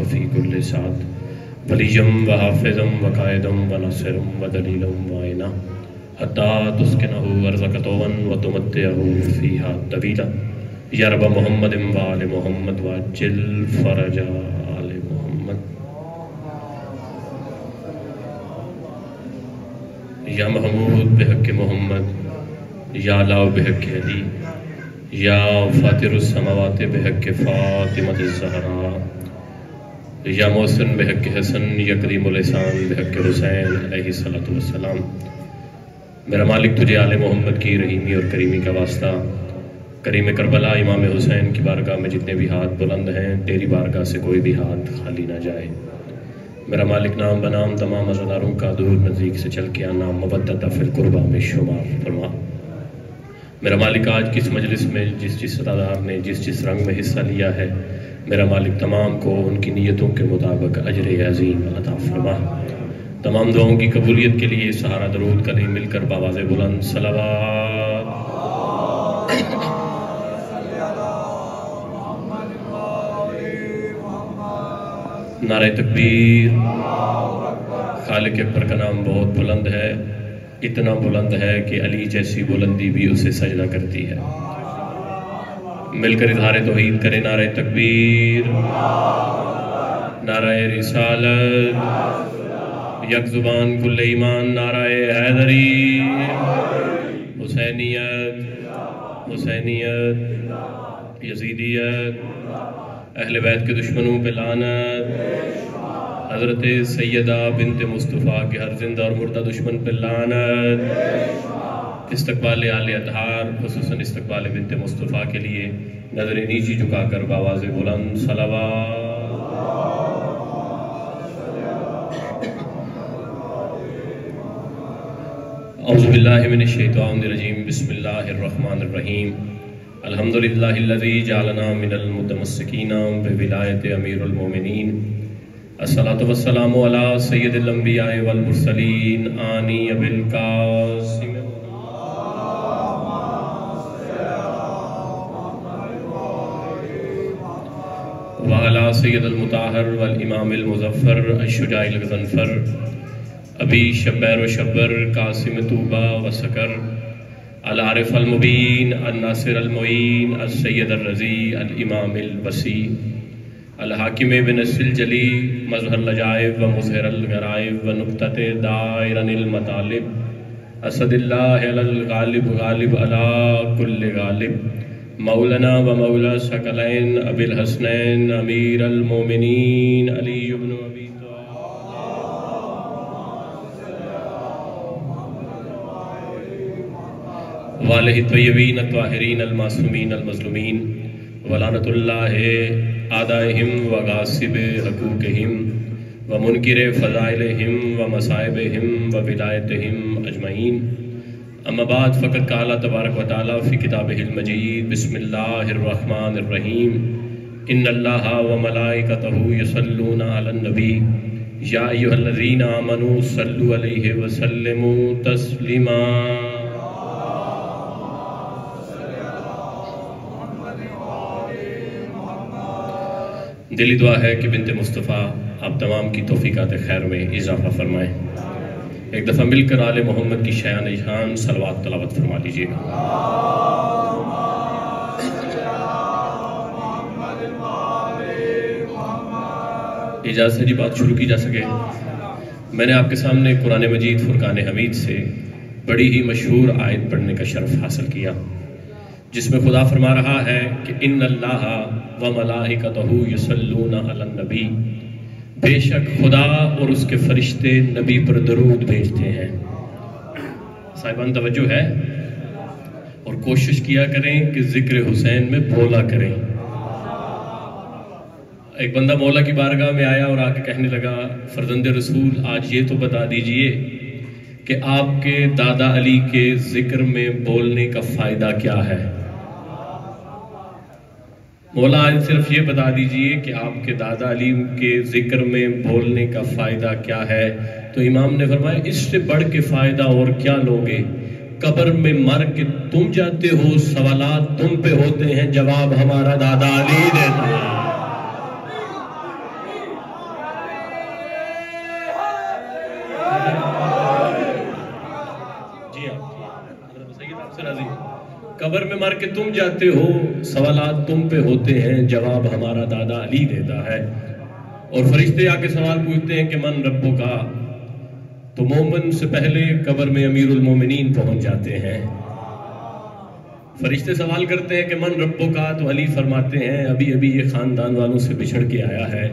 وفي كل سعد وليا وحافظا وقائدا وناصرا ودليلا وعينا حتى تسكنه أرضك طوعا وتمتعه فيها طويلا يا رب محمد وآل محمد وعجل فرج آل محمد یا محمود بحق محمد یا لا بحق علی یا فاتر السماوات بحق فاطمة الزہرا یا محسن بحق حسن یا کریم الحسان بحق حسین علیہ السلام. میرا مالک تجھے آل محمد کی رحیمی اور کریمی کا واسطہ کریم کربلا امام حسین کی بارگاہ میں جتنے بھی ہاتھ بلند ہیں تیری بارگاہ سے کوئی بھی ہاتھ خالی نہ جائے. میرا مالک نام بنام تمام عزاداروں کا دور نزدیک سے چل کے آنا مودت فی القربہ میں شمار فرما. میرا مالک آج کس مجلس میں جس عزادار نے جس رنگ میں حصہ لیا ہے میرا مالک تمام کو ان کی نیتوں کے مطابق اجر عظیم عطا فرما. تمام دعاؤں کی قبولیت کے لیے سہارا درود کریں مل کر بآواز بلند صلوات. نعرہ تکبیر. خالق اکبر کا نام بہت بلند ہے، اتنا بلند ہے کہ علی جیسی بلندی بھی اسے سجدہ کرتی ہے. مل کر اظہار توحید کریں نعرہ تکبیر، نعرہ رسالت، یک زبان کل ایمان نعرہ حیدری. حسینیت، یزیدیت، اہل بیت کے دشمنوں پہ لعنت، حضرت سیدہ بنت مصطفیٰ کے ہر زندہ اور مردہ دشمن پہ لعنت. استقبال آل اطہار خصوصاً استقبال بنت مصطفیٰ کے لیے نظر نیچی جھکا کر بآواز بلند صلوات. اعوذ باللہ من الشیطان الرجیم بسم اللہ الرحمن الرحیم. الحمدللہ الذی جعلنا من المتمسکین بولایت امیر المومنین. الصلاۃ والسلام علی سید الانبیاء والمرسلین آنی ابی القاسم وعلی سید المطہر والامام المظفر الشجاع الغضنفر ابی شبیر و شبر قاسم طوبہ و سکر العارف المبین الناصر المعین السید الرضی الامام الوسیع الحاکم بنص الجلی مظہر العجائب و مظہر الغرائب و نقطۃ دائرن المطالب اسد اللہ علی الغالب غالب علی کل غالب مولانا و مولا ثقلین ابی الحسنین امیر المومنین علی بن ابی والہ الطیبین الطاہرین المعصومین المظلومین ولعنۃ اللہ اعدائہم وغاصب حقوقہم ومنکر فضائلہم ومصائبہم وولایتہم اجمعین. اما بعد فقد قال تبارک و تعالی فی کتابہ المجید بسم اللہ الرحمن الرحیم. ان اللہ وملائکتہ یصلون علی النبی یا ایھا الذین آمنوا صلوا علیہ وسلموا تسلیما. دلی دعا ہے کہ بنت مصطفیٰ آپ تمام کی توفیقات خیر میں اضافہ فرمائیں. ایک دفعہ مل کر آل محمد کی شایان شان صلوات تلاوت فرما لیجیے گا. اجازت سے جی بات شروع کی جا سکے. میں نے آپ کے سامنے قرآن مجید فرقان حمید سے بڑی ہی مشہور آیت پڑھنے کا شرف حاصل کیا جس میں خدا فرما رہا ہے کہ ان اللہ وملائکتہ یصلون علی النبی، بے شک خدا اور اس کے فرشتے نبی پر درود بھیجتے ہیں. صاحبان توجہ ہے اور کوشش کیا کریں کہ ذکر حسین میں بولا کریں. ایک بندہ مولا کی بارگاہ میں آیا اور آ کے کہنے لگا فرزند رسول آج یہ تو بتا دیجئے کہ آپ کے دادا علی کے ذکر میں بولنے کا فائدہ کیا ہے. مولا آج صرف یہ بتا دیجئے کہ آپ کے دادا علی کے ذکر میں بولنے کا فائدہ کیا ہے. تو امام نے فرمایا اس سے بڑھ کے فائدہ اور کیا لوگے، قبر میں مر کے تم جاتے ہو، سوالات تم پہ ہوتے ہیں، جواب ہمارا دادا علی دیتا ہے. قبر میں مار کے تم جاتے ہو، سوالات تم پہ ہوتے ہیں، جواب ہمارا دادا علی دیتا ہے۔ اور فرشتے آ کے سوال پوچھتے ہیں کہ من ربو کا، تو مومن سے پہلے قبر میں امیر المومنین پہنچ جاتے ہیں۔ فرشتے سوال کرتے ہیں کہ من ربو کا، تو علی فرماتے ہیں ابھی ابھی یہ خاندان والوں سے بچھڑ کے آیا ہے۔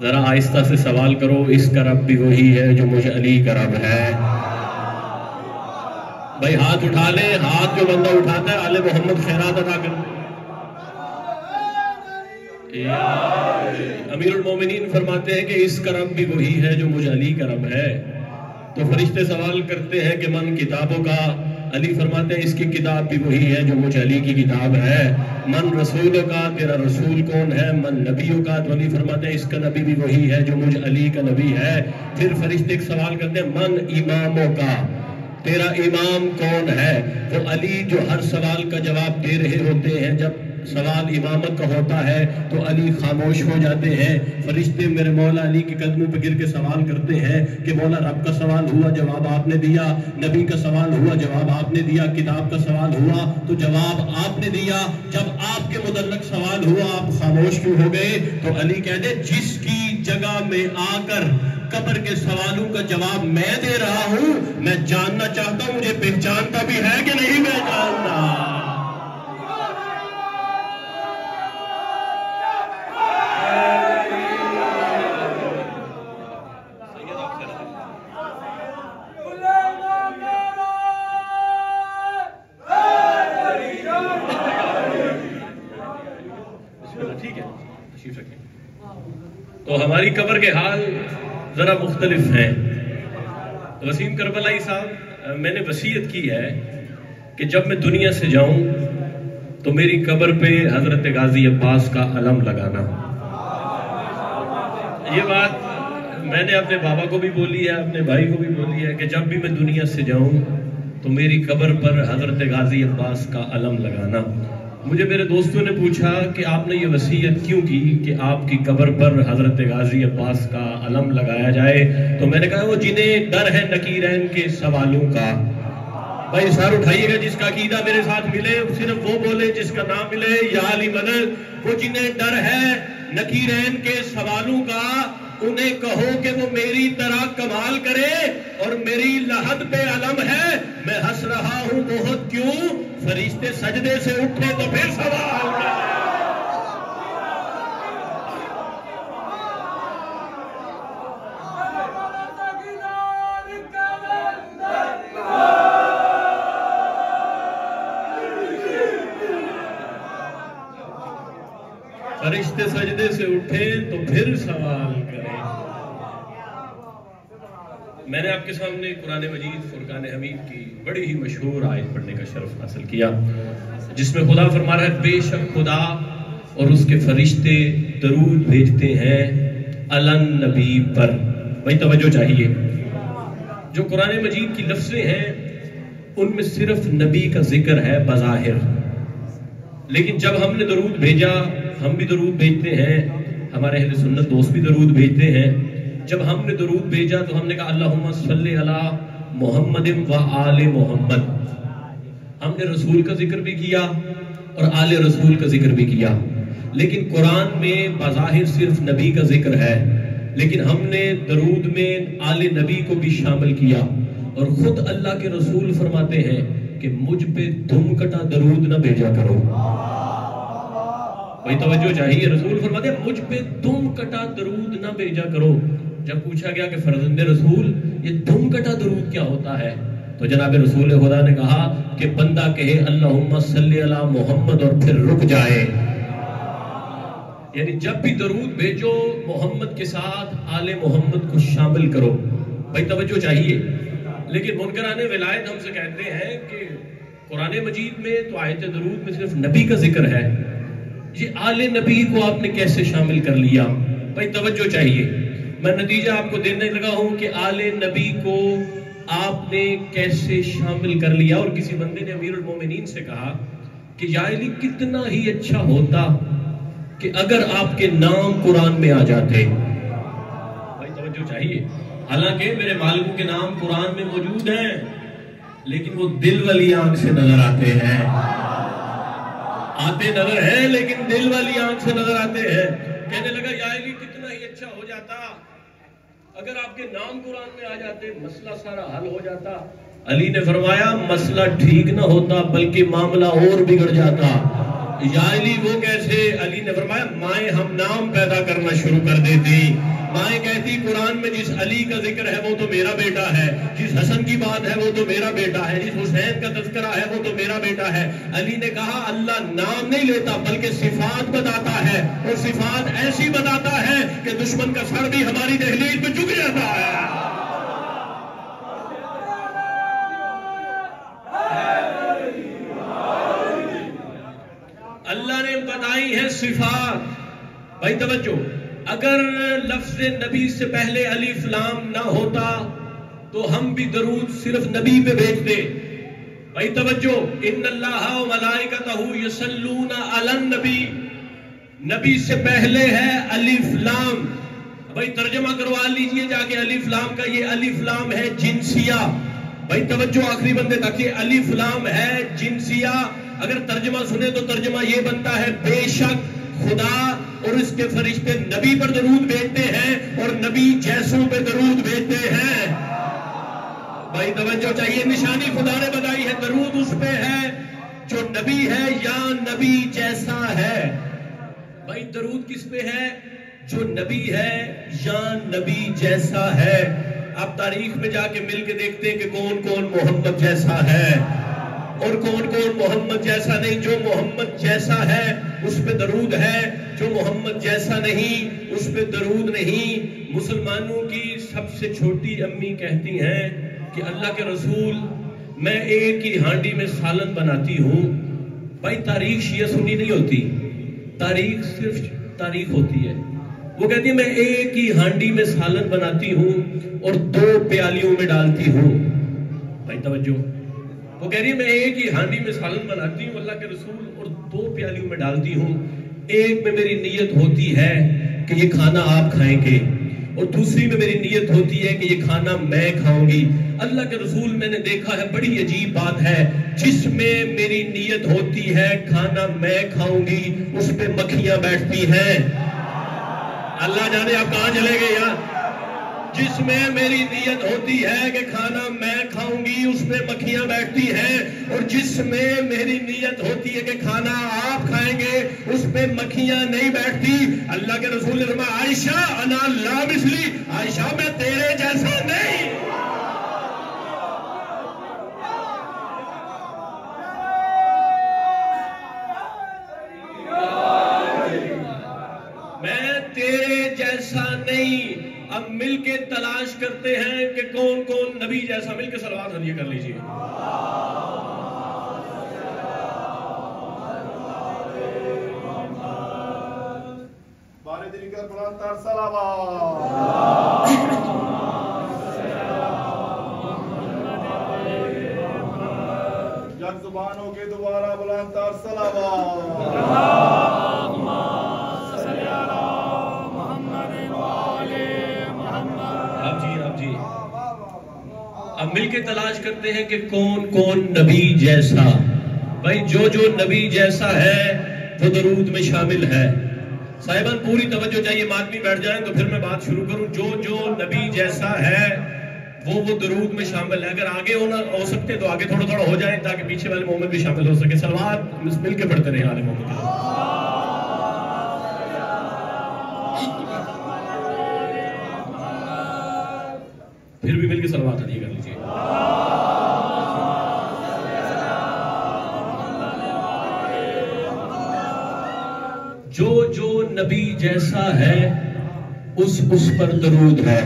ذرا آہستہ سے سوال کرو، اس کا رب بھی وہی ہے جو مجھ علی کا رب ہے۔ بھائی ہاتھ اٹھا لیں، ہاتھ جو بندہ اٹھاتا ہے آل محمد خیرات ادا کرتے ہیں۔ امیر المومنین فرماتے ہیں کہ اس کا رب بھی وہی ہے جو مجھ علی کا رب ہے۔ تو فرشتے سوال کرتے ہیں کہ من کتابوں کا، علی فرماتے ہیں اس کی کتاب بھی وہی ہے جو مجھ علی کی کتاب ہے۔ من رسولوں کا، تیرا رسول کون ہے؟ من نبیوں کا، تو علی فرماتے ہیں اس کا نبی بھی وہی ہے جو مجھ علی کا نبی ہے۔ پھر فرشتے ایک سوال کرتے ہیں من اماموں کا، تیرا امام کون ہے؟ وہ علی جو ہر سوال کا جواب دے رہے ہوتے ہیں، جب سوال امامت کا ہوتا ہے تو علی خاموش ہو جاتے ہیں۔ فرشتے میرے مولا علی کے قدموں پہ گر کے سوال کرتے ہیں کہ مولا رب کا سوال ہوا، جواب آپ نے دیا، نبی کا سوال ہوا، جواب آپ نے دیا، کتاب کا سوال ہوا تو جواب آپ نے دیا، جب آپ کے متعلق سوال ہوا آپ خاموش کیوں ہو گئے؟ تو علی کہتے جس کی جگہ میں آ کر قبر کے سوالوں کا جواب میں دے رہا ہوں، میں جاننا چاہتا ہوں مجھے پہچانتا بھی ہے کہ نہیں میں جانتا۔ تو ہماری قبر کے حال ذرا مختلف ہیں۔ وسیم کربلائی صاحب، میں نے وصیت کی ہے کہ جب میں دنیا سے جاؤں تو میری قبر پہ حضرت غازی عباس کا علم لگانا۔ یہ بات میں نے اپنے بابا کو بھی بولی ہے، اپنے بھائی کو بھی بولی ہے کہ جب بھی میں دنیا سے جاؤں تو میری قبر پر حضرت غازی عباس کا علم لگانا۔ مجھے میرے دوستوں نے پوچھا کہ آپ نے یہ وصیت کیوں کی کہ آپ کی قبر پر حضرت غازی عباس کا علم لگایا جائے؟ تو میں نے کہا وہ جنہیں ڈر ہے نکیرین کے سوالوں کا۔ بھائی سر اٹھائیے گا، جس کا عقیدہ میرے ساتھ ملے صرف وہ بولے، جس کا نام ملے یا علی مدد۔ وہ جنہیں ڈر ہے نکیرین کے سوالوں کا، انہیں کہو کہ وہ میری طرح کمال کرے، اور میری لحد پہ علم ہے، میں ہنس رہا ہوں بہت کیوں، فرشتے سجدے سے اٹھے تو پھر سوال کرے۔ فرشتے سجدے سے اٹھے تو پھر سوال کریں۔ میں نے آپ کے سامنے قرآن مجید فرقان حمید کی بڑی ہی مشہور آیت پڑھنے کا شرف حاصل کیا، جس میں خدا فرما رہا ہے بے شک خدا اور اس کے فرشتے درود بھیجتے ہیں علی نبی پر۔ بھائی توجہ چاہیے، جو قرآن مجید کی لفظیں ہیں ان میں صرف نبی کا ذکر ہے بظاہر، لیکن جب ہم نے درود بھیجا، ہم بھی درود بھیجتے ہیں، ہمارے اہل سنت دوست بھی درود بھیجتے ہیں، جب ہم نے درود بھیجا تو ہم نے کہا اللہم صلی علی محمد و آل محمد۔ ہم نے رسول کا ذکر بھی کیا اور آل رسول کا ذکر بھی کیا، لیکن قرآن میں بظاہر صرف نبی کا ذکر ہے، لیکن ہم نے درود میں آل نبی کو بھی شامل کیا، اور خود اللہ کے رسول فرماتے ہیں کہ مجھ پہ دم کٹا درود نہ بھیجا کرو۔ بھائی توجہ چاہیے، رسول فرماتے ہیں مجھ پہ دم کٹا درود نہ بھیجا کرو۔ جب پوچھا گیا کہ فرزند رسول یہ دم کٹا درود کیا ہوتا ہے، تو جناب رسول خدا نے کہا کہ بندہ کہے اللہم صلی علی محمد اور پھر رک جائے، یعنی جب بھی درود بھیجو محمد کے ساتھ آل محمد کو شامل کرو۔ بھائی توجہ چاہیے، لیکن منکران ولایت ہم سے کہتے ہیں کہ قرآن مجید میں تو آیت درود میں صرف نبی کا ذکر ہے، یہ آل نبی کو آپ نے کیسے شامل کر لیا؟ بھائی توجہ چاہیے، میں نتیجہ آپ کو دینے لگا ہوں کہ آل نبی کو آپ نے کیسے شامل کر لیا۔ اور کسی بندے نے امیر المومنین سے کہا کہ یا علی کتنا ہی اچھا ہوتا کہ اگر آپ کے نام قرآن میں آ جاتے۔ بھائی توجہ چاہیے، حالانکہ میرے والد کے نام قرآن میں موجود ہیں، لیکن وہ دل والی آنکھ سے نظر آتے ہیں. آتے نظر ہیں لیکن دل والی آنکھ سے نظر آتے ہیں. کہنے لگا یا علی کتنا ہی اچھا ہو جاتا اگر آپ کے نام قرآن میں آ جاتے، مسئلہ سارا حل ہو جاتا. علی نے فرمایا مسئلہ ٹھیک نہ ہوتا بلکہ معاملہ اور بگڑ جاتا. یا علی وہ کیسے؟ علی نے فرمایا مائیں ہم نام پیدا کرنا شروع کر دیتی. مائیں کہتی قرآن میں جس علی کا ذکر ہے وہ تو میرا بیٹا ہے، جس حسن کی بات ہے وہ تو میرا بیٹا ہے، جس حسین کا تذکرہ ہے وہ تو میرا بیٹا ہے. علی نے کہا اللہ نام نہیں لیتا بلکہ صفات بتاتا ہے، اور صفات ایسی بتاتا ہے کہ دشمن کا سر بھی ہماری دہلیز پہ جھک جاتا ہے. اللہ نے بتائی ہے صفات. بھائی توجہ، اگر لفظ نبی سے پہلے الف لام نہ ہوتا تو ہم بھی درود صرف نبی پہ بھیجتے. بھائی توجہ، ان اللہ و ملائکتہ یصلون علی النبی، نبی سے پہلے ہے الف لام. بھائی ترجمہ کروا لیجئے جا کے الف لام کا. یہ الف لام ہے جنسیہ. بھائی توجہ آخری بندے تک، یہ الف لام ہے جنسیہ. اگر ترجمہ سنے تو ترجمہ یہ بنتا ہے بے شک خدا اور اس کے فرشتے نبی پر درود بھیجتے ہیں اور نبی جیسوں پہ درود بھیجتے ہیں. بھائی توجہ چاہیے، نشانی خدا نے بتائی ہے. درود اس پہ ہے جو نبی ہے یا نبی جیسا ہے. بھائی درود کس پہ ہے؟ جو نبی ہے یا نبی جیسا ہے. آپ تاریخ میں جا کے مل کے دیکھتے ہیں کہ کون کون محمد جیسا ہے اور کون کون محمد جیسا نہیں. جو محمد جیسا ہے اس پہ درود ہے، جو محمد جیسا نہیں اس پہ درود نہیں. مسلمانوں کی سب سے چھوٹی امی کہتی ہیں کہ اللہ کے رسول میں ایک ہی ہانڈی میں سالن بناتی ہوں. بھائی تاریخ شیعہ سنی نہیں ہوتی، تاریخ صرف تاریخ ہوتی ہے. وہ کہتی ہے میں ایک ہی ہانڈی میں سالن بناتی ہوں اور 2 پیالیوں میں ڈالتی ہوں. بھائی توجہ، وہ کہہ رہی ہے میں ایک ہی ہانڈی میں سالن بناتی ہوں اللہ کے رسول اور 2 پیالیوں میں ڈالتی ہوں. ایک میں میری نیت ہوتی ہے کہ یہ کھانا آپ کھائیں گے اور دوسری میں میری نیت ہوتی ہے کہ یہ کھانا میں کھاؤں گی. اللہ کے رسول میں نے دیکھا ہے بڑی عجیب بات ہے، جس میں میری نیت ہوتی ہے کھانا میں کھاؤں گی اس پہ مکھیاں بیٹھتی ہیں. اللہ جانے آپ کہاں چلے گئے یار. جس میں میری نیت ہوتی ہے کہ کھانا میں کھاؤں گی اس میں مکھیاں بیٹھتی ہیں، اور جس میں میری نیت ہوتی ہے کہ کھانا آپ کھائیں گے اس میں مکھیاں نہیں بیٹھتی. اللہ کے رسول نے فرمایا عائشہ انا لا مثلی، عائشہ میں تیرے جیسا نہیں. میں تیرے جیسا نہیں. اب مل کے تلاش کرتے ہیں کہ کون کون نبی جیسا. مل کے صلوات ہدیہ کر لیجئے. بارے دل کا بلند تر صلوات. یک زبان ہو کے دوبارہ بلند تر صلوات. جی اب مل کے تلاش کرتے ہیں کہ کون کون نبی جیسا. بھائی جو نبی جیسا ہے وہ درود میں شامل ہے. صاحبان پوری توجہ چاہیے، ماتمی بیٹھ جائیں تو پھر میں بات شروع کروں. جو نبی جیسا ہے وہ درود میں شامل ہے. اگر آگے ہو سکتے تو آگے تھوڑا تھوڑا ہو جائیں تاکہ پیچھے والے مومن بھی شامل ہو سکے. صلوات مل کے پڑھتے رہے آل محمد کے. پھر بھی مل کے صلوات ہدیہ کر لیجیے. جو نبی جیسا ہے اس پر درود ہے.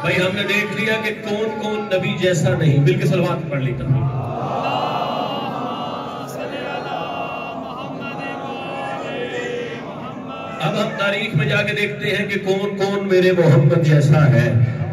بھائی ہم نے دیکھ لیا کہ کون کون نبی جیسا نہیں. مل کے صلوات پڑھ لیتا ہوں. اب ہم تاریخ میں جا کے دیکھتے ہیں کہ کون کون میرے محمد جیسا ہے،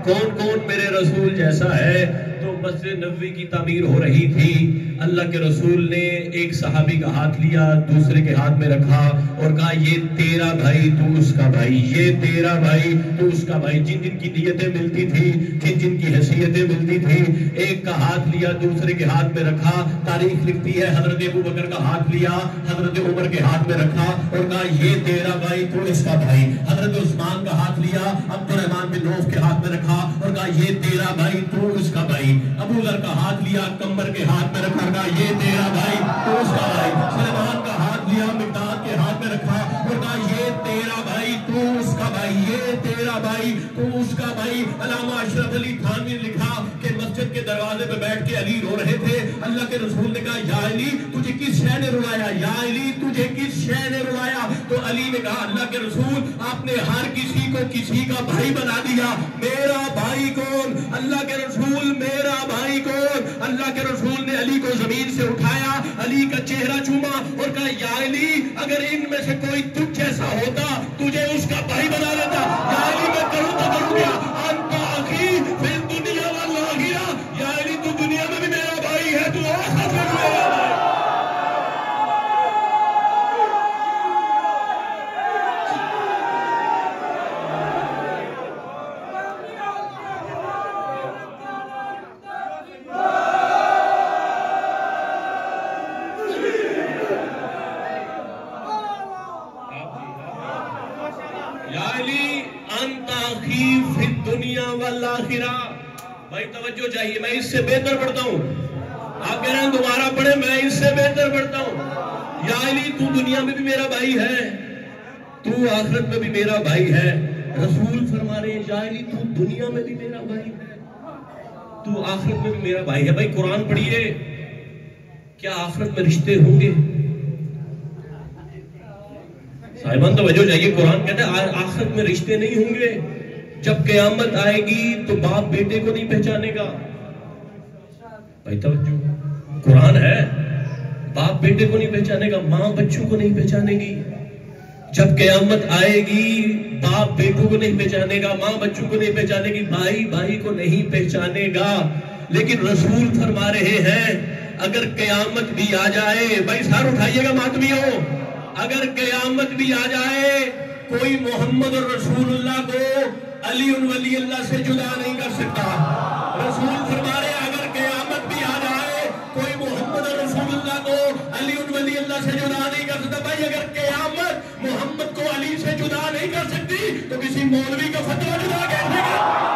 کون کون میرے رسول جیسا ہے. تو مسجد نبوی کی تعمیر ہو رہی تھی، اللہ کے رسول نے ایک صحابی کا ہاتھ لیا، دوسرے کے ہاتھ میں رکھا اور کہا یہ تیرا بھائی تو اس کا بھائی، یہ تیرا بھائی تو اس کا بھائی۔ جن جن کی نیتیں ملتی تھی، جن جن کی حیثیتیں ملتی تھی، ایک کا ہاتھ لیا دوسرے کے ہاتھ میں رکھا۔ تاریخ لکھتی ہے حضرت ابو بکر کا ہاتھ لیا، حضرت عمر کے ہاتھ میں رکھا اور کہا یہ تیرا بھائی تو اس کا بھائی۔ حضرت عثمان کا ہاتھ لیا، عبد الرحمن بن عوف کے ہاتھ میں رکھا اور کہا یہ تیرا بھائی تو اس کا بھائی۔ ابو ذر کا ہاتھ لیا، کمر کے ہاتھ میں رکھا، کہا یہ تیرا بھائی تو اس کا بھائی۔ سلیمان کا ہاتھ لیا، مقداد کے ہاتھ میں رکھا اور کہا یہ تیرا بھائی تو اس کا بھائی، یہ تیرا بھائی تو اس کا بھائی۔ علامہ اشرف علی تھانوی نے لکھا کہ مسجد کے دروازے پہ بیٹھ کے علی رو رہے تھے، اللہ کے رسول نے کہا یا علی تجھے کس شے نے رلایا، یا علی تجھے کس شے نے رلایا؟ تو علی نے کہا اللہ کے رسول آپ نے ہر کسی کو کسی کا بھائی بنا دیا، میرا بھائی کون؟ اللہ کے رسول میرا بھائی کون؟ اللہ کے رسول نے علی کو زمین سے اٹھایا، علی کا چہرہ چوما اور کہا یا علی اگر ان میں سے کوئی تجھ جیسا ہوتا تجھے اس کا بھائی بنا لیتا۔ یا علی میں کروں تو کروں کیا؟ انت اخی فی الدنیا والآخرہ، یا علی تو دنیا میں بھی میرا بھائی ہے، تو آخرت میں بھی میرا بھائی۔ بھائی توجہ چاہیے، میں اس سے بہتر پڑھتا ہوں، آپ کہہ رہے ہیں دوبارہ پڑھیں، میں اس سے بہتر پڑھتا ہوں۔ یا علی تو دنیا میں بھی میرا بھائی ہے، تو آخرت میں بھی میرا بھائی ہے۔ رسول فرما رہے ہیں یا علی تو دنیا میں بھی میرا بھائی ہے، تو آخرت میں بھی میرا بھائی ہے۔ بھائی قرآن پڑھیے، کیا آخرت میں رشتے ہوں گے؟ صاحبان توجہ چاہیے، قرآن کہتا ہے آخرت میں رشتے نہیں ہوں گے۔ جب قیامت آئے گی تو باپ بیٹے کو نہیں پہچانے گا۔ بھائی توجہ، قرآن ہے، باپ بیٹے کو نہیں پہچانے گا، ماں بچوں کو نہیں پہچانے گی۔ جب قیامت آئے گی باپ بیٹوں کو نہیں پہچانے گا، ماں بچوں کو نہیں پہچانے گی، بھائی بھائی کو نہیں پہچانے گا۔ لیکن رسول فرما رہے ہیں اگر قیامت بھی آ جائے، بھائی سر اٹھائیے گا ماتمیوں، اگر قیامت بھی آ جائے کوئی محمد اور رسول اللہ کو علی ولی اللہ سے جدا نہیں کر سکتا۔ رسول فرما رہے ہیں اگر قیامت بھی آ جائے کوئی محمد اور رسول اللہ کو علی ولی اللہ سے جدا نہیں کر سکتا۔ بھائی اگر قیامت محمد کو علی سے جدا نہیں کر سکتی تو کسی مولوی کا فتویٰ جدا کیسے گا؟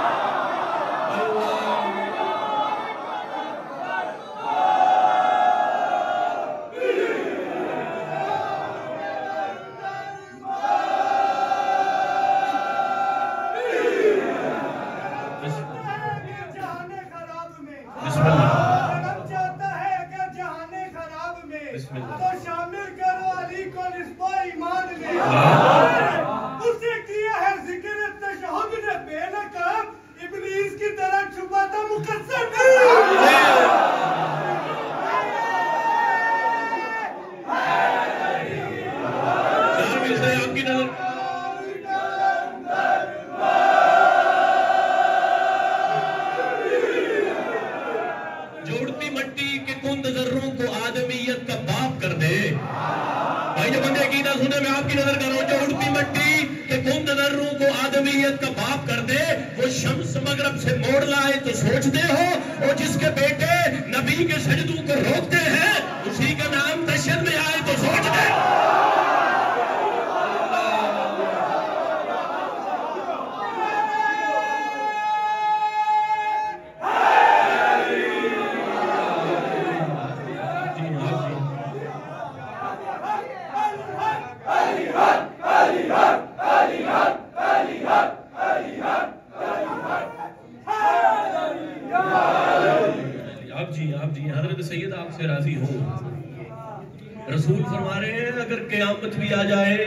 رسول فرما رہے ہیں اگر قیامت بھی آ جائے،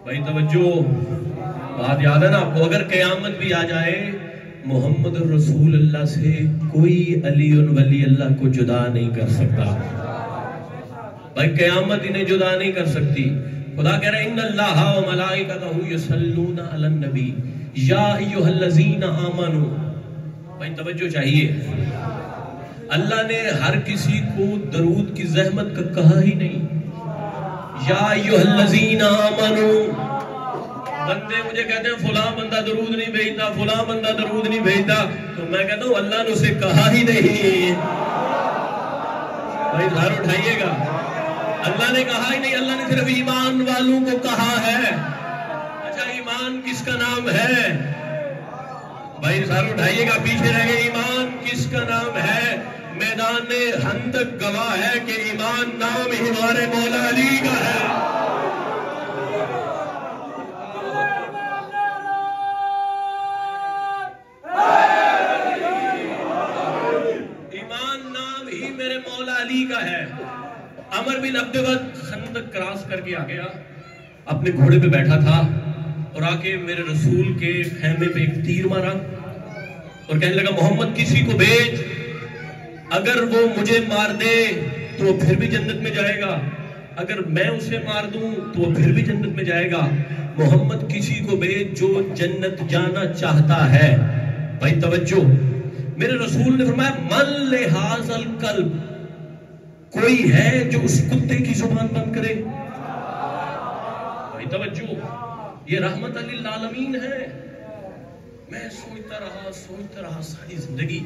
بھائی توجہ، بات یاد ہے نا آپ کو، اگر قیامت بھی آ جائے محمد رسول اللہ سے کوئی علی ولی اللہ کو جدا نہیں کر سکتا۔ بھائی قیامت انہیں جدا نہیں کر سکتی۔ خدا کہہ رہے ہیں ان اللہ و ملائکتہ یصلون علی النبی یا ایھا الذین آمنوا بھائی توجہ چاہیے، اللہ نے ہر کسی کو درود کی زحمت کا کہا ہی نہیں. یا ایھا الذین آمنوا، بندے مجھے کہتے ہیں فلاں بندہ درود نہیں بھیجتا، فلاں بندہ درود نہیں بھیجتا، تو میں کہتا ہوں اللہ نے اسے کہا ہی نہیں. بھائی دھار اٹھائیے گا، اللہ نے کہا ہی نہیں، اللہ نے صرف ایمان والوں کو کہا ہے. اچھا ایمان کس کا نام ہے؟ بھائی دھار اٹھائیے گا، پیچھے رہ گئے. ایمان کس کا نام ہے؟ میدان خندق گواہ ہے کہ ایمان نام ہی ہمارے مولا علی کا ہے. ایمان نام ہی میرے مولا علی کا ہے. عمر بن عبد ود خندق کراس کر کے آ گیا، اپنے گھوڑے پہ بیٹھا تھا اور آ کے میرے رسول کے خیمے پہ ایک تیر مارا اور کہنے لگا محمد کسی کو بھیج، اگر وہ مجھے مار دے تو وہ پھر بھی جنت میں جائے گا، اگر میں اسے مار دوں تو وہ پھر بھی جنت میں جائے گا. محمد کسی کو بھیج جو جنت جانا چاہتا ہے. بھائی توجہ، میرے رسول نے فرمایا من لہذا القلب، کوئی ہے جو اس کتے کی زبان بند کرے. بھائی توجہ، یہ رحمت للعالمین ہے. میں سوچتا رہا ساری زندگی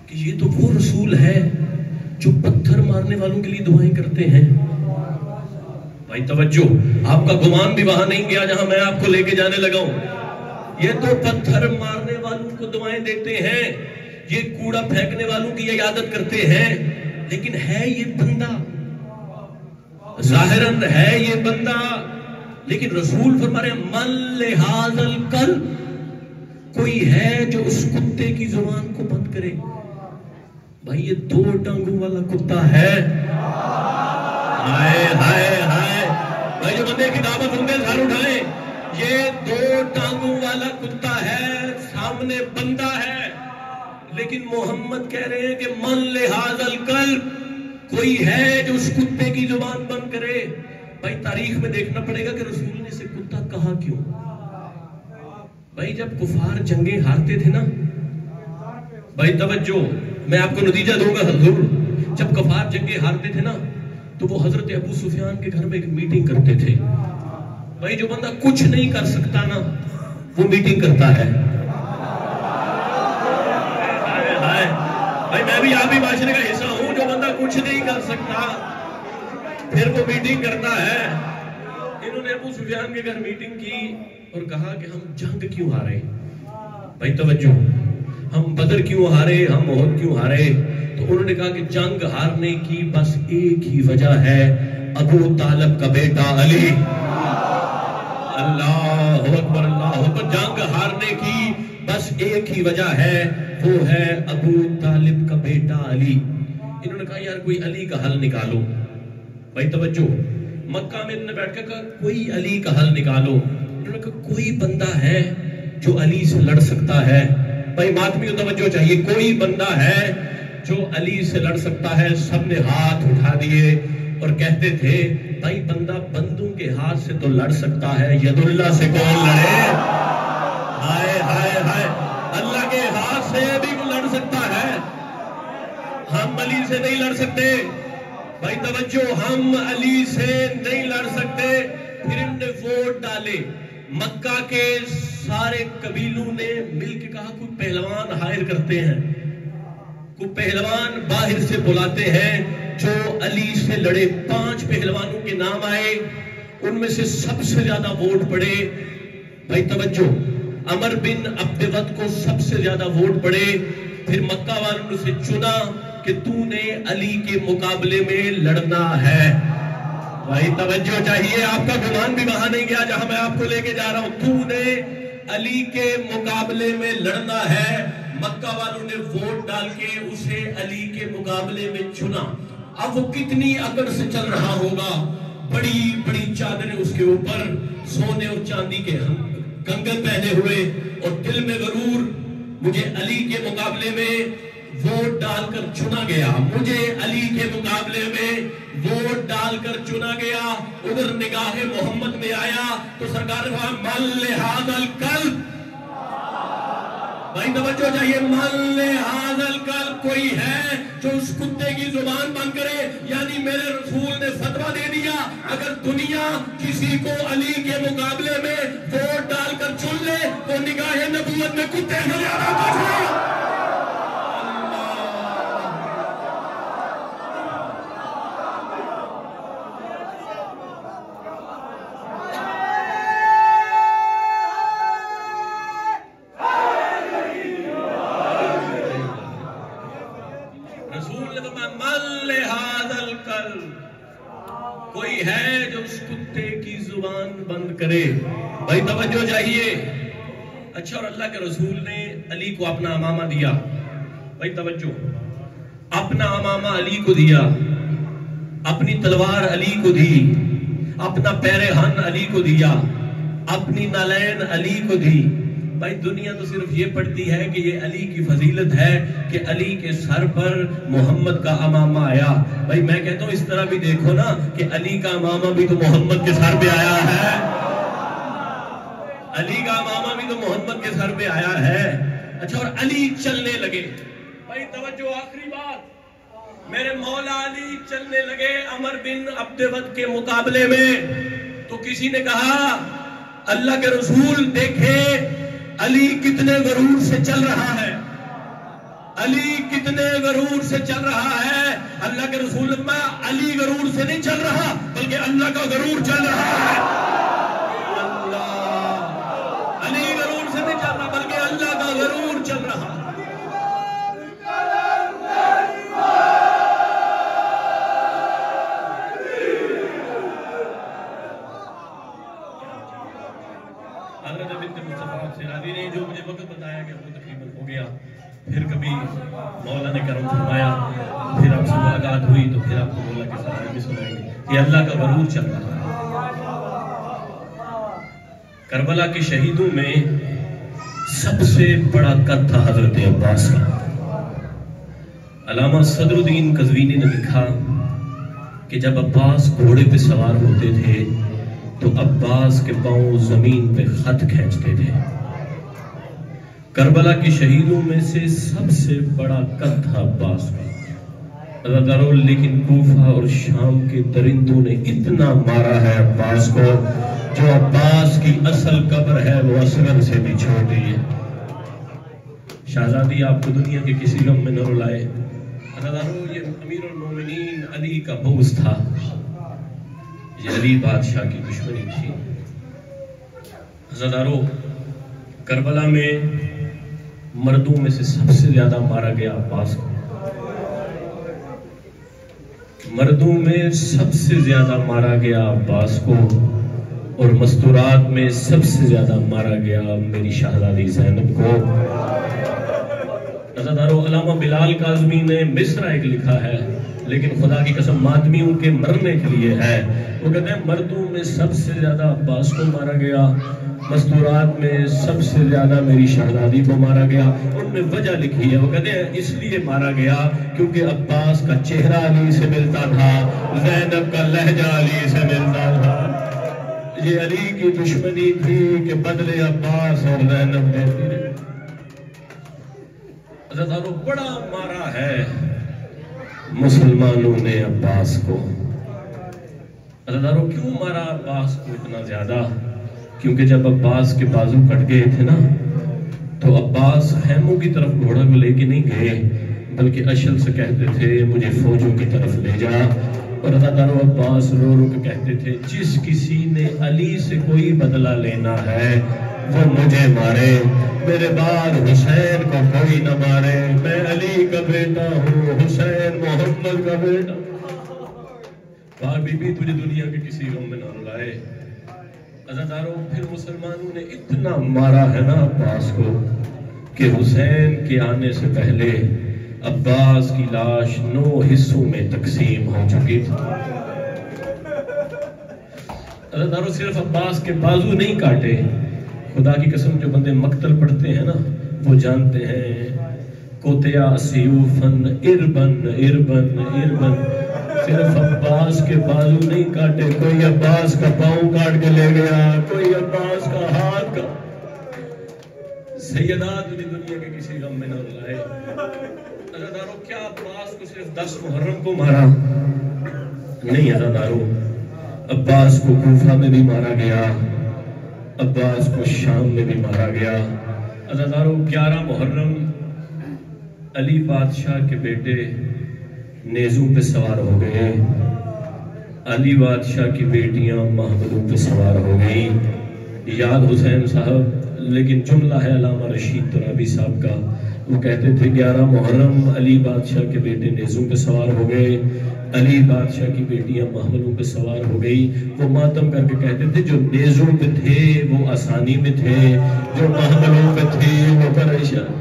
کہ یہ تو وہ رسول ہے جو پتھر مارنے والوں کے لیے دعائیں کرتے ہیں. بھائی توجہ، آپ کا گمان بھی وہاں نہیں گیا جہاں میں آپ کو لے کے جانے لگا ہوں. یہ تو پتھر مارنے والوں کو دعائیں دیتے ہیں، یہ کوڑا پھینکنے والوں کی عیادت کرتے ہیں، لیکن ہے یہ بندہ، ظاہراً ہے یہ بندہ، لیکن رسول فرما رہے ہیں من لہذا القلب، کوئی ہے جو اس کتے کی زبان کو بند کرے. بھائی یہ 2 ٹانگوں والا کتا ہے. ہائے ہائے ہائے، بھائی جو بندے کی دعوت سنتے سر اٹھائیں. یہ 2 ٹانگوں والا کتا ہے، سامنے بندہ ہے، لیکن محمد کہہ رہے ہیں کہ من لہذا القلب، کوئی ہے جو اس کتے کی زبان بند کرے. بھائی تاریخ میں دیکھنا پڑے گا کہ رسول نے اسے کتا کہا کیوں. بھائی جب کفار جنگیں ہارتے تھے نا، بھائی توجہ میں آپ کو نتیجہ دوں گا حضور، جب کفار جنگیں ہارتے تھے نا تو وہ حضرت ابو سفیان کے گھر میں ایک میٹنگ کرتے تھے. بھائی جو بندہ کچھ نہیں کر سکتا نا وہ میٹنگ کرتا ہے. بھائی میں بھی آپ ہی معاشرے کا حصہ ہوں، جو بندہ کچھ نہیں کر سکتا پھر وہ میٹنگ کرتا ہے. انہوں نے ابو سفیان کے گھر میٹنگ کی اور کہا کہ ہم جنگ کیوں ہارے. بھائی توجہ، ہم بدر کیوں ہارے، ہم احد کیوں ہارے. تو انہوں نے کہا کہ جنگ ہارنے کی بس ایک ہی وجہ ہے، ابو طالب کا بیٹا علی. اللہ اکبر اللہ اکبر. جنگ ہارنے کی بس ایک ہی وجہ ہے، وہ ہے ابو طالب کا بیٹا علی. انہوں نے کہا یار کوئی علی کا حل نکالو. بھائی توجہ، مکہ میں انہوں نے بیٹھ کے کہا کوئی علی کا حل نکالو. انہوں نے کہا کوئی بندہ ہے جو علی سے لڑ سکتا ہے. بھائی ماتمیوں توجہ چاہیے، کوئی بندہ ہے جو علی سے لڑ سکتا ہے. سب نے ہاتھ اٹھا دیے اور کہتے تھے بھائی بندہ بندوں کے ہاتھ سے تو لڑ سکتا ہے، ید اللہ سے کون لڑے. ہائے ہائے ہائے، اللہ کے ہاتھ سے بھی وہ لڑ سکتا ہے، ہم علی سے نہیں لڑ سکتے. بھائی توجہ، ہم علی سے نہیں لڑ سکتے. پھر انہوں نے ووٹ ڈالے. مکہ کے سارے قبیلوں نے مل کے کہا کوئی پہلوان ہائر کرتے ہیں، کوئی پہلوان باہر سے بلاتے ہیں جو علی سے لڑے. 5 پہلوانوں کے نام آئے، ان میں سے سب سے زیادہ ووٹ پڑے. بھائی توجہ، عمر بن عبد ود کو سب سے زیادہ ووٹ پڑے. پھر مکہ والوں نے اسے چنا کہ تو نے علی کے مقابلے میں لڑنا ہے. بھائی توجہ چاہیے، آپ کا گمان بھی وہاں نہیں گیا جہاں میں آپ کو لے کے جا رہا ہوں. تو نے علی کے مقابلے میں لڑنا ہے. مکہ والوں نے ووٹ ڈال کے اسے علی کے مقابلے میں چنا. اب وہ کتنی اکڑ سے چل رہا ہوگا، بڑی بڑی چادریں اس کے اوپر، سونے اور چاندی کے کنگن پہنے ہوئے، اور دل میں غرور، مجھے علی کے مقابلے میں ووٹ ڈال کر چنا گیا، مجھے علی کے مقابلے میں ووٹ ڈال کر چنا گیا. ادھر نگاہ محمد میں آیا تو سرکار نے کہا من لہذا القلب. بھائی توجہ چاہیے، من ھذل قلب، کوئی ہے جو اس کتے کی زبان بند کرے؟ یعنی میرے رسول نے فتویٰ دے دیا اگر دنیا کسی کو علی کے مقابلے میں ووٹ ڈال کر چن لے تو نگاہ نبوت میں کتے سے زیادہ کچھ نہیں۔ کوئی ہے جو اس کتے کی زبان بند کرے؟ بھائی توجہ چاہیے۔ اچھا، اور اللہ کے رسول نے علی کو اپنا امامہ دیا۔ بھائی توجہ، اپنا امامہ علی کو دیا، اپنی تلوار علی کو دی، اپنا پیرہن علی کو دیا، اپنی نالین علی کو دی۔ بھائی دنیا تو صرف یہ پڑھتی ہے کہ یہ علی کی فضیلت ہے کہ علی کے سر پر محمد کا امامہ آیا۔ بھائی میں کہتا ہوں اس طرح بھی دیکھو نا کہ علی کا امامہ بھی تو محمد کے سر پہ آیا ہے، علی کا امامہ بھی تو محمد کے سر پہ آیا ہے۔ اچھا، اور علی چلنے لگے۔ بھائی توجہ، آخری بات، میرے مولا علی چلنے لگے عمر بن عبد ود کے مقابلے میں، تو کسی نے کہا اللہ کے رسول دیکھے علی کتنے غرور سے چل رہا ہے، علی کتنے غرور سے چل رہا ہے۔ اللہ کے رسول میں علی غرور سے نہیں چل رہا بلکہ اللہ کا غرور چل رہا ہے۔ علی غرور سے نہیں چل رہا بلکہ اللہ کا غرور چل رہا ہے۔ حضرت بنت مصطفیٰ سے راضی نہیں، جو مجھے وقت بتایا گیا وہ تقریباً ہو گیا۔ پھر کبھی مولا نے کرم فرمایا، پھر آپ سے ملاقات ہوئی تو پھر آپ کو بولا کہ سارے بھی سنائیں گے یہ اللہ کا غرور چل رہا ہے۔ کربلا کے شہیدوں میں سب سے بڑا قد تھا حضرت عباس کا۔ علامہ صدر الدین قزوینی نے لکھا کہ جب عباس گھوڑے پہ سوار ہوتے تھے تو عباس کے پاؤں زمین پہ خط کھینچتے تھے۔ کربلا کے شہیدوں میں سے سب سے بڑا قد تھا عباس کا، لیکن کوفہ اور شام کے درندوں نے اتنا مارا ہے عباس کو، جو عباس کی اصل قبر ہے وہ اصغر سے بھی چھوٹی ہے۔ شہزادی آپ کو دنیا کے کسی غم میں نہ رلائے، یہ امیر المومنین علی کا بغض تھا، یہ علی بادشاہ کی دشمنی تھی۔ حضرتارو، کربلا میں مردوں میں سے سب سے زیادہ مارا گیا عباس کو، مردوں میں سب سے زیادہ مارا گیا عباس کو، اور مستورات میں سب سے زیادہ مارا گیا میری شہزادی زینب کو۔ حضرتارو، علامہ بلال کاظمی نے مصرع ایک لکھا ہے، لیکن خدا کی قسم ماتمی ان کے مرنے کے لیے ہے۔ وہ کہتے ہیں مردوں میں سب سے زیادہ عباس کو مارا گیا، مستورات میں سب سے زیادہ میری شہزادی کو مارا گیا۔ ان نے وجہ لکھی ہے، وہ کہتے ہیں اس لیے مارا گیا کیونکہ عباس کا چہرہ علی سے ملتا تھا، زینب کا لہجہ علی سے ملتا تھا۔ یہ علی کی دشمنی تھی کہ بدلے عباس اور زینب دیتی رہی۔ حضرت بڑا مارا ہے مسلمانوں نے عباس کو۔ حضرت کیوں مارا عباس کو اتنا زیادہ؟ کیونکہ جب عباس کے بازو کٹ گئے تھے نا تو عباس خیموں کی طرف گھوڑا کو لے کے نہیں گئے بلکہ اشل سے کہتے تھے مجھے فوجوں کی طرف لے جا، اور حضرت عباس رو رو کے کہتے تھے جس کسی نے علی سے کوئی بدلہ لینا ہے وہ مجھے مارے، میرے بعد حسین کو کوئی نہ مارے، میں علی کا بیٹا ہوں، حسین محمد کا بیٹا۔ پاک بی بی تجھے دنیا کے کسی غم میں نہ رلائے۔ عزاداروں، پھر مسلمانوں نے اتنا مارا ہے نا عباس کو کہ حسین کے آنے سے پہلے عباس کی لاش 9 حصوں میں تقسیم ہو چکی تھی۔ عزاداروں، صرف عباس کے بازو نہیں کاٹے، خدا کی قسم جو بندے مقتل پڑھتے ہیں نا وہ جانتے ہیں کوتیا سیوفن اربن اربن اربن، صرف عباس کے بازو نہیں کاٹے، کوئی عباس کا پاؤں کاٹ کے لے گیا، کوئی عباس کا ہاتھ کا سیدہ تجھے دنیا کے کسی غم میں نہ رلائے۔ عزادارو کیا عباس کو صرف 10 محرم کو مارا؟ نہیں عزادارو، عباس کو کوفہ میں بھی مارا گیا، عباس کو شام میں بھی مارا گیا۔ عزادارو 11 محرم علی بادشاہ کے بیٹے نیزوں پہ سوار ہو گئے، علی بادشاہ کی بیٹیاں محملوں پہ سوار ہو گئی۔ یاد حسین صاحب، لیکن جملہ ہے علامہ رشید ترابی صاحب کا، وہ کہتے تھے 11 محرم علی بادشاہ کے بیٹے نیزوں پہ سوار ہو گئے، علی بادشاہ کی بیٹیاں محملوں پہ سوار ہو گئی۔ وہ ماتم کر کے کہتے تھے جو نیزوں پہ تھے وہ آسانی میں تھے، جو محملوں پہ تھے وہ پریشان۔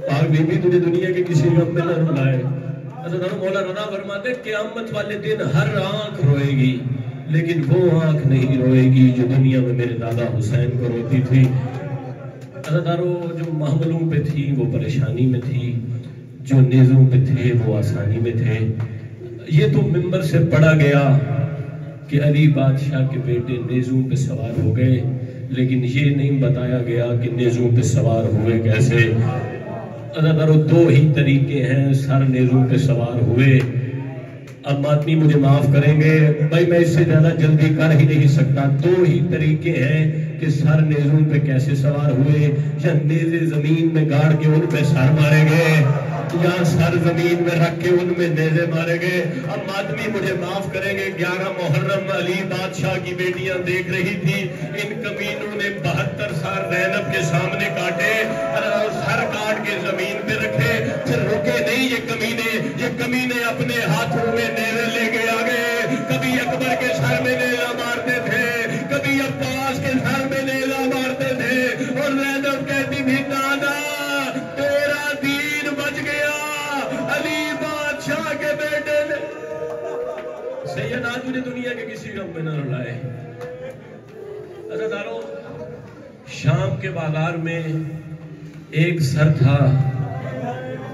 پاک بی بی تجھے دنیا کے کسی غم میں نہ رلائے۔ حضرت مولا رضا فرماتے ہیں قیامت والے دن ہر آنکھ روئے گی، لیکن وہ آنکھ نہیں روئے گی جو دنیا میں میرے دادا حسین کو روتی تھی۔ عزادارو جو محملوں پہ تھی وہ پریشانی میں تھی، جو نیزوں پہ تھے وہ آسانی میں تھے۔ یہ تو منبر سے پڑھا گیا کہ علی بادشاہ کے بیٹے نیزوں پہ سوار ہو گئے، لیکن یہ نہیں بتایا گیا کہ نیزوں پہ سوار ہوئے کیسے۔ عزادارو 2 ہی طریقے ہیں سر نیزوں پہ سوار ہوئے۔ اب ماتمی مجھے معاف کریں گے بھائی، میں اس سے زیادہ جلدی کر ہی نہیں سکتا۔ 2 ہی طریقے ہیں کہ سر نیزوں پہ کیسے سوار ہوئے، یا نیزے زمین میں گاڑ کے ان پہ سر مارے گئے، یا سر زمین میں رکھ کے ان میں نیزے مارے گئے۔ اب ماتمی مجھے معاف کریں گے، 11 محرم علی بادشاہ کی بیٹیاں دیکھ رہی تھی، ان کمینوں نے 72 سر زینب کے سامنے کاٹے، سر کاٹ کے زمین پہ رکھے، پھر رکے نہیں یہ کمینے اپنے ہاتھوں میں نیزے لے کے آ گئے۔ کبھی اکبر کے سر میں نیزہ مارتے تھے، کبھی عباس کے سر میں نیزہ مارتے تھے، اور زینب کہتی تھی دادا تیرا دین بچ گیا، علی بادشاہ کے بیٹے نے۔ سیدہ تجھے دنیا کے کسی غم میں نہ رلائے۔ عزادارو شام کے بازار میں ایک سر تھا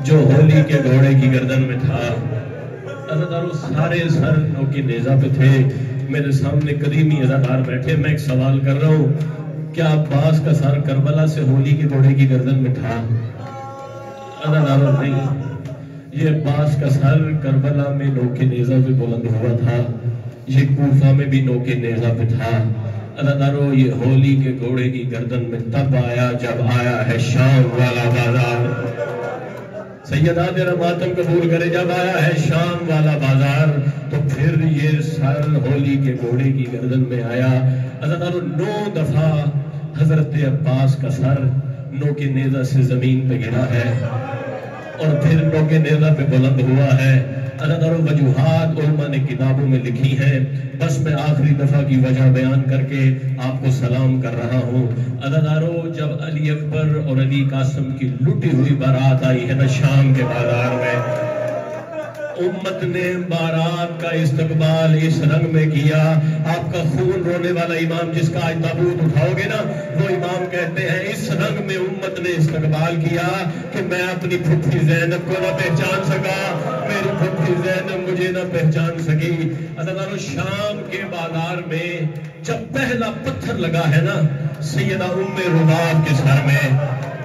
جو ہولی کے گھوڑے کی گردن میں تھا۔ عزادارو سارے سر نوکی نیزہ پہ تھے۔ میرے سامنے قدیمی عزادار بیٹھے، میں ایک سوال کر رہا ہوں، کیا عباس کا سر کربلا سے ہولی کے گھوڑے کی گردن میں تھا؟ عزادارو نہیں، یہ عباس کا سر کربلا میں نوکے نیزہ پہ بلند ہوا تھا، یہ کوفہ میں بھی نوکے نیزہ پہ تھا۔ عزادارو یہ ہولی کے گھوڑے کی گردن میں تب آیا جب آیا ہے شام والا بازار۔ سیدہ تیرا ماتم قبول کرے، جب آیا ہے شام والا بازار تو پھر یہ سر ہولی کے گھوڑے کی گردن میں آیا۔ عزادارو 9 دفعہ حضرت عباس کا سر نوکے نیزہ سے زمین پہ گرا ہے اور پھر نوکے نیزہ پہ بلند ہوا ہے۔ عزادارو وجوہات علماء نے کتابوں میں لکھی ہیں، بس میں آخری دفعہ کی وجہ بیان کر کے آپ کو سلام کر رہا ہوں۔ عزادارو جب علی اکبر اور علی قاسم کی لٹی ہوئی بارات آئی ہے نا شام کے بازار میں، امت نے بارات کا استقبال اس رنگ میں کیا۔ آپ کا خون رونے والا امام جس کا آج تابوت اٹھاؤ گے نا، وہ امام کہتے ہیں اس رنگ میں امت نے استقبال کیا کہ میں اپنی پھپھی زینب کو نہ پہچان سکا، میری پھپھی زینب مجھے نہ پہچان سکی۔ عزادارو شام کے بازار میں جب پہلا پتھر لگا ہے نا سیدہ ام رباب کے سر میں،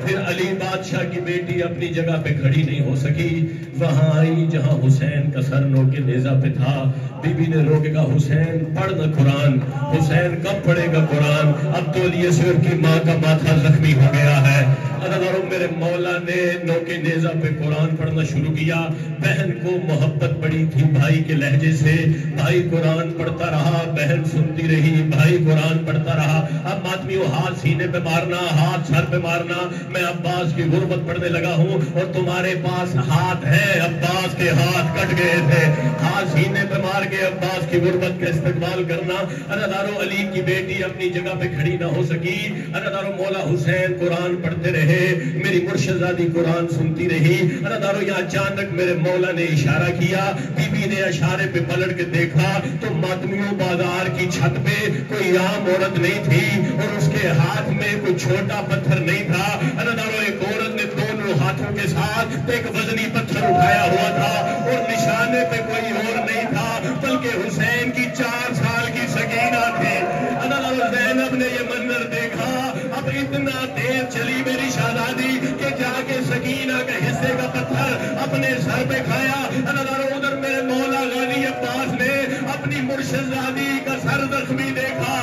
پھر علی بادشاہ کی بیٹی اپنی جگہ پہ کھڑی نہیں ہو سکی، وہاں آئی جہاں حسین کا سر نوکے نیزہ پہ تھا۔ بی بی نے روکے گا حسین پڑھنا قرآن، حسین کب پڑھے گا قرآن، اب تو الیسر کی ماں کا ماتھا زخمی ہو گیا ہے۔ عزادارو میرے مولا نے نوکے نیزہ پہ قرآن پڑھنا شروع کیا۔ بہن کو محبت پڑی تھی بھائی کے لہجے سے، بھائی قرآن پڑھتا رہا، بہن سنتی رہی، بھائی قرآن پڑھتا رہا۔ اب ماتمیوں ہاتھ سینے پہ مارنا، ہاتھ سر پہ مارنا، میں عباس کی غربت پڑھنے لگا ہوں اور تمہارے پاس ہاتھ ہے، عباس کے ہاتھ کٹ گئے تھے، ہاتھ سینے پہ مار کے عباس کی غربت کا استقبال کرنا۔ عزادارو علی کی بیٹی اپنی جگہ پہ کھڑی نہ ہو سکی۔ عزادارو مولا حسین قرآن پڑھتے رہے، میری مرشدزادی قرآن سنتی رہی۔ عزادارو یہاں اچانک میرے مولا نے اشارہ کیا، بی بی نے اشارے پہ پلٹ کے دیکھا تو ماتمیوں بازار کی چھت پہ کوئی عام عورت نہیں تھی اور اس کے ہاتھ میں کوئی چھوٹا پتھر نہیں تھا۔ عزادارو ایک عورت نے دونوں ہاتھوں کے ساتھ ایک وزنی پتھر اٹھایا ہوا تھا اور نشانے پہ کوئی اور نہیں تھا بلکہ حسین کی 4 سال کی سکینہ تھی۔ عزادارو زینب نے یہ منظر دیکھا، اب اتنا تیز چلی میری شہزادی کہ جا کے سکینہ کے حصے کا پتھر اپنے سر پہ کھایا. ادھر میرے مولا غازی عباس نے اپنی مرشدزادی کا سر زخمی دیکھا.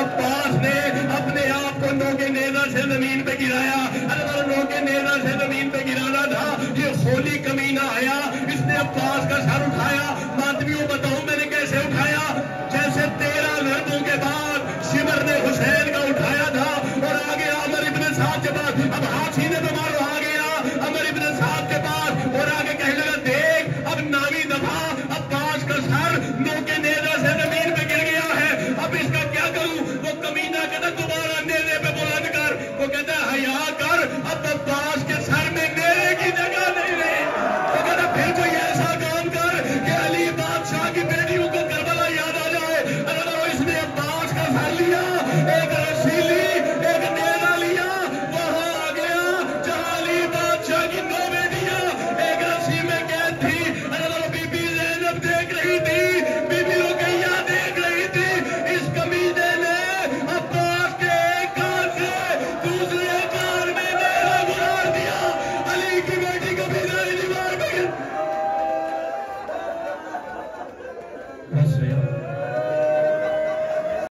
عباس نے اپنے آپ کو نوکے نیزہ سے زمین پہ گرایا. نوکے نیزہ سے زمین پہ گرانا تھا. یہ خولی کمینہ آیا, اس نے عباس کا سر اٹھایا. ماتمیوں بتاؤ میں نے کیسے اٹھایا؟ جیسے 13 لڑکوں کے بعد شمر نے حسین کا اٹھایا تھا اور آگے عمر ابن سعد کے پاس. اب ہاتھ سینے پہ مارو, آ گیا عمر ابن سعد کے پاس اور آگے کہنے لگا دیکھ اب ناوی دفعہ عباس کا سر نوکے نیزہ سے زمین پہ گر گیا ہے, اب اس کا کیا کروں؟ وہ کمینہ کہتا دوبارہ نیزے پہ بلند کر. وہ کہتا حیا کر, اب عباس کے سر میں نیزے کی جگہ نہیں رہی. وہ کہتا پھر کوئی ایسا کام کر کہ علی بادشاہ کی بیٹیوں کو کربلا یاد آ جائے. اس نے عباس کا سر لیا, ایک رسی لی, ایک نیزہ لیا, وہاں آ گیا جہاں علی بادشاہ کی 9 بیٹیاں ایک رسی میں قید تھی. بی بی زینب دیکھ رہی تھی, بی بی رقیہ دیکھ رہی تھی. اس کمینے نے عباس کے ایک کان سے دوسرے کان میں نیزہ گزار دیا. علی کی بیٹی کو بھی دیوار پہ